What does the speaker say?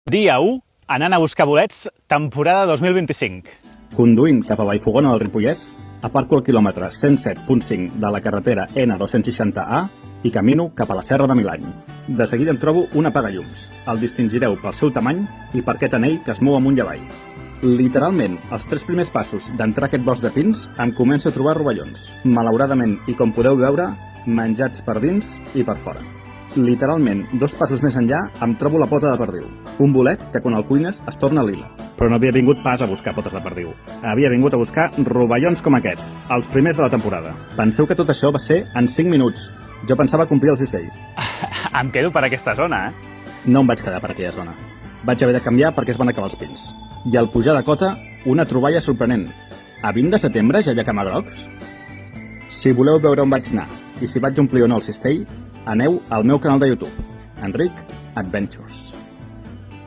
Dia 1, anant a buscar bolets, temporada 2025. Conduint cap a Vallfogona del Ripollès, aparco al quilòmetre 107.5 de la carretera N260A i camino cap a la Serra de Milany. De seguida em trobo un apagallums. El distingireu pel seu tamany i per aquest anell que es mou amunt i avall. Literalment, els 3 primers passos d'entrar a aquest bosc de pins em començo a trobar rovellons. Malauradament, i com podeu veure, menjats per dins i per fora. Literalment, 2 passos més enllà em trobo la pota de perdiu. Un bolet que quan el cuines es torna lila. Però no havia vingut pas a buscar potes de perdiu. Havia vingut a buscar rovellons com aquest, els primers de la temporada. Penseu que tot això va ser en 5 minuts. Jo pensava complir el cistell. Em quedo per aquesta zona, No em vaig quedar per aquella zona. Vaig haver de canviar perquè es van acabar els pins. I al pujar de cota, una troballa sorprenent. A 20 de setembre ja hi ha camagrocs? Si voleu veure on vaig anar i si vaig omplir o no el cistell, aneu al meu canal de YouTube, Enric Adventures.